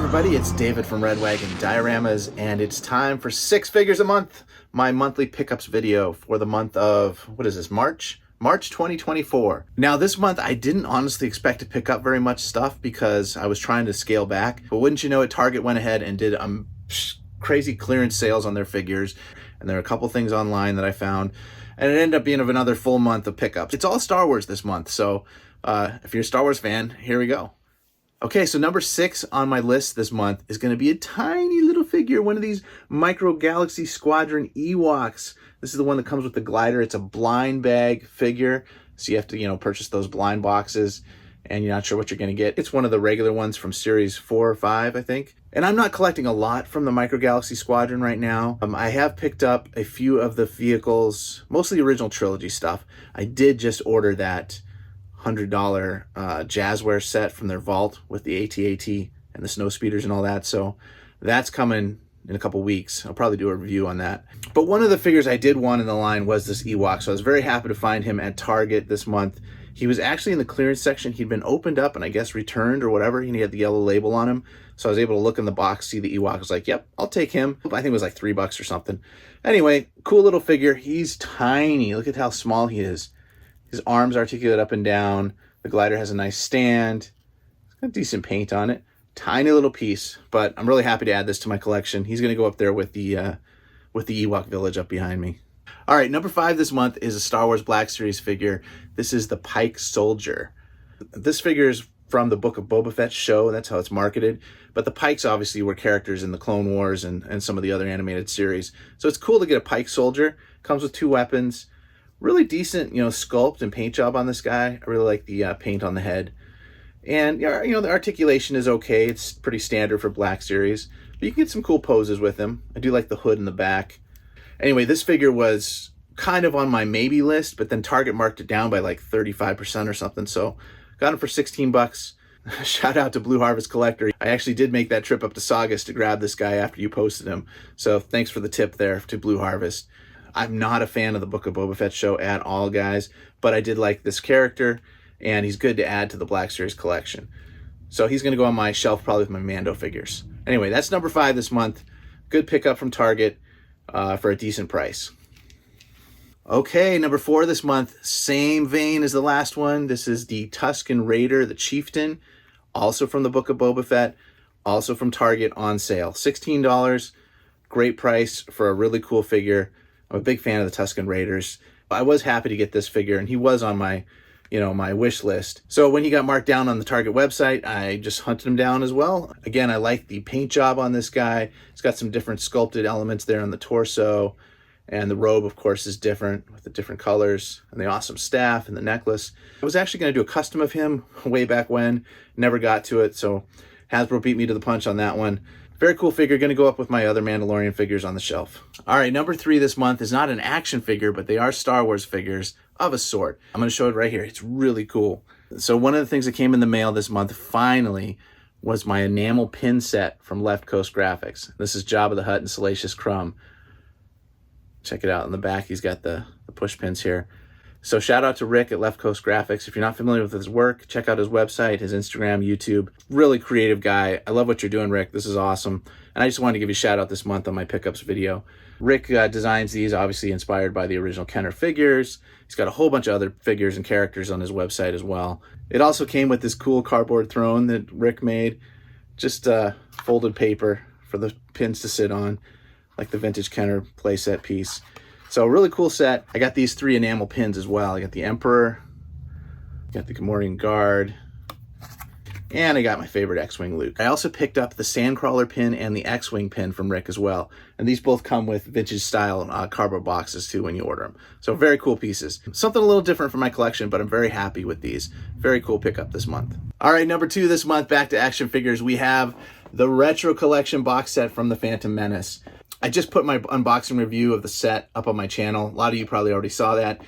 everybody, it's David from Red Wagon Dioramas, and it's time for 6 Figures a Month, my monthly pickups video for the month of, what is this, March 2024. Now this month I didn't honestly expect to pick up very much stuff because I was trying to scale back, but wouldn't you know it, Target went ahead and did crazy clearance sales on their figures, and there are a couple things online that I found, and it ended up being of another full month of pickups. It's all Star Wars this month, so if you're a Star Wars fan, here we go. Okay, so number 6 on my list this month is going to be a tiny little figure, one of these micro Galaxy Squadron Ewoks. This is the one that comes with the glider. It's a blind bag figure, so you have to, purchase those blind boxes, and you're not sure what you're going to get. It's one of the regular ones from series 4 or 5, I think. And I'm not collecting a lot from the micro Galaxy Squadron right now. I have picked up a few of the vehicles, mostly original trilogy stuff. I did just order that $100 Jazzware set from their vault with the AT-AT and the snow speeders and all that, so that's coming in a couple weeks. I'll probably do a review on that. But one of the figures I did want in the line was this Ewok, so I was very happy to find him at Target this month. He was actually in the clearance section. He'd been opened up and I guess returned or whatever, and he had the yellow label on him, so I was able to look in the box, see the Ewok. I was like, yep, I'll take him. I think it was like $3 or something. Anyway, cool little figure. He's tiny. Look at how small he is. His arms articulate up and down. The glider has a nice stand. It's got decent paint on it. Tiny little piece, but I'm really happy to add this to my collection. He's going to go up there with the Ewok Village up behind me. All right, number 5 this month is a Star Wars Black Series figure. This is the Pike Soldier. This figure is from the Book of Boba Fett show. That's how it's marketed. But the Pikes obviously were characters in the Clone Wars and some of the other animated series. So it's cool to get a Pike Soldier. Comes with 2 weapons. Really decent, sculpt and paint job on this guy. I really like the paint on the head. And, the articulation is okay. It's pretty standard for Black Series. But you can get some cool poses with him. I do like the hood in the back. Anyway, this figure was kind of on my maybe list, but then Target marked it down by like 35% or something. So got him for 16 bucks. Shout out to Blue Harvest Collector. I actually did make that trip up to Saugus to grab this guy after you posted him. So thanks for the tip there to Blue Harvest. I'm not a fan of the Book of Boba Fett show at all, guys, but I did like this character, and he's good to add to the Black Series collection. So he's going to go on my shelf probably with my Mando figures. Anyway, that's number 5 this month. Good pickup from Target for a decent price. Okay, number 4 this month, same vein as the last one. This is the Tuscan Raider, the Chieftain, also from the Book of Boba Fett, also from Target, on sale. $16, great price for a really cool figure. I'm a big fan of the Tuscan Raiders. I was happy to get this figure, and he was on my, my wish list. So when he got marked down on the Target website, I just hunted him down as well. Again, I like the paint job on this guy. It's got some different sculpted elements there on the torso, and the robe, of course, is different with the different colors, and the awesome staff and the necklace. I was actually going to do a custom of him way back when, never got to it, so Hasbro beat me to the punch on that one. Very cool figure, going to go up with my other Mandalorian figures on the shelf. All right, number 3 this month is not an action figure, but they are Star Wars figures of a sort. I'm going to show it right here. It's really cool. So one of the things that came in the mail this month, finally, was my Enamel Pin Set from Left Coast Graphics. This is Jabba the Hutt and Salacious Crumb. Check it out. In the back, he's got the push pins here. So shout out to Rick at Left Coast Graphics. If you're not familiar with his work, check out his website, his Instagram, YouTube. Really creative guy. I love what you're doing, Rick. This is awesome. And I just wanted to give you a shout out this month on my pickups video. Rick designs these, obviously inspired by the original Kenner figures. He's got a whole bunch of other figures and characters on his website as well. It also came with this cool cardboard throne that Rick made. Just folded paper for the pins to sit on, like the vintage Kenner playset piece. So a really cool set. I got these 3 enamel pins as well. I got the Emperor, got the Gamorrean Guard, and I got my favorite X-Wing Luke. I also picked up the Sandcrawler pin and the X-Wing pin from Rick as well. And these both come with vintage style cardboard boxes too when you order them. So very cool pieces. Something a little different from my collection, but I'm very happy with these. Very cool pickup this month. All right, number 2 this month, back to action figures. We have the Retro Collection box set from the Phantom Menace. I just put my unboxing review of the set up on my channel. A lot of you probably already saw that.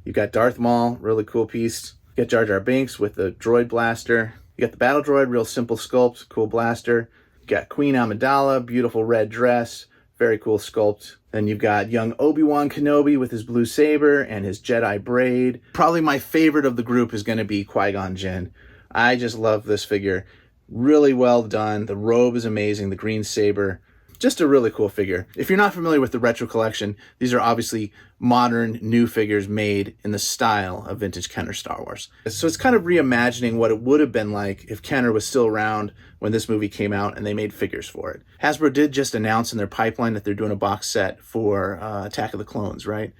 You've got Darth Maul, really cool piece. You got Jar Jar Binks with the droid blaster. You got the battle droid, real simple sculpt, cool blaster. You got Queen Amidala, beautiful red dress, very cool sculpt. Then you've got young Obi-Wan Kenobi with his blue saber and his Jedi braid. Probably my favorite of the group is going to be Qui-Gon Jinn. I just love this figure. Really well done. The robe is amazing. The green saber. Just a really cool figure. If you're not familiar with the retro collection, these are obviously modern, new figures made in the style of vintage Kenner Star Wars. So it's kind of reimagining what it would have been like if Kenner was still around when this movie came out and they made figures for it. Hasbro did just announce in their pipeline that they're doing a box set for Attack of the Clones, right?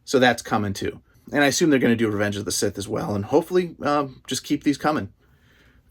So that's coming too. And I assume they're going to do Revenge of the Sith as well, and hopefully just keep these coming.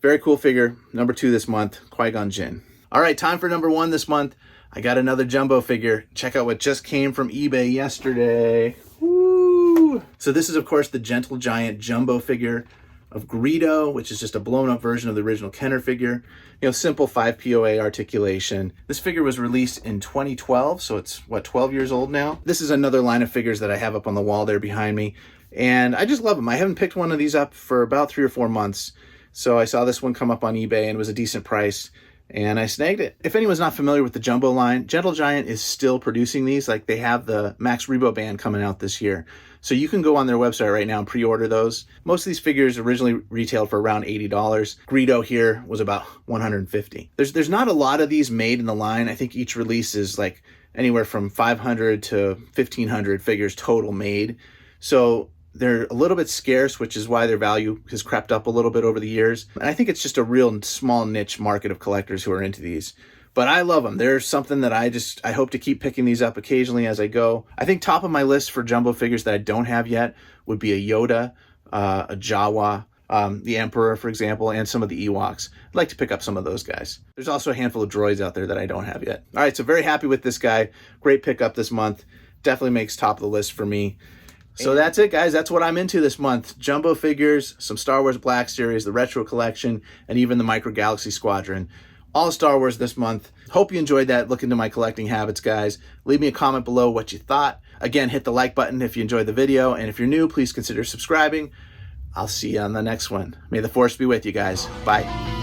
Very cool figure. Number 2 this month, Qui-Gon Jinn. All right, time for number 1 this month. I got another jumbo figure. Check out what just came from eBay yesterday. Woo! So this is, of course, the Gentle Giant jumbo figure of Greedo, which is just a blown-up version of the original Kenner figure. You know, simple 5 POA articulation. This figure was released in 2012, so it's, what, 12 years old now? This is another line of figures that I have up on the wall there behind me, and I just love them. I haven't picked one of these up for about 3 or 4 months, so I saw this one come up on eBay, and it was a decent price, and I snagged it. If anyone's not familiar with the jumbo line, Gentle Giant is still producing these. Like, they have the Max Rebo band coming out this year. So you can go on their website right now and pre-order those. Most of these figures originally retailed for around $80. Greedo here was about $150. There's not a lot of these made in the line. I think each release is like anywhere from 500 to 1,500 figures total made. So they're a little bit scarce, which is why their value has crept up a little bit over the years. And I think it's just a real small niche market of collectors who are into these. But I love them. They're something that I hope to keep picking these up occasionally as I go. I think top of my list for jumbo figures that I don't have yet would be a Yoda, a Jawa, the Emperor, for example, and some of the Ewoks. I'd like to pick up some of those guys. There's also a handful of droids out there that I don't have yet. All right, so very happy with this guy. Great pickup this month. Definitely makes top of the list for me. So that's it, guys. That's what I'm into this month. Jumbo figures, some Star Wars Black Series, the Retro Collection, and even the Micro Galaxy Squadron. All Star Wars this month. Hope you enjoyed that. Look into my collecting habits, guys. Leave me a comment below what you thought. Again, hit the like button if you enjoyed the video. And if you're new, please consider subscribing. I'll see you on the next one. May the Force be with you, guys. Bye.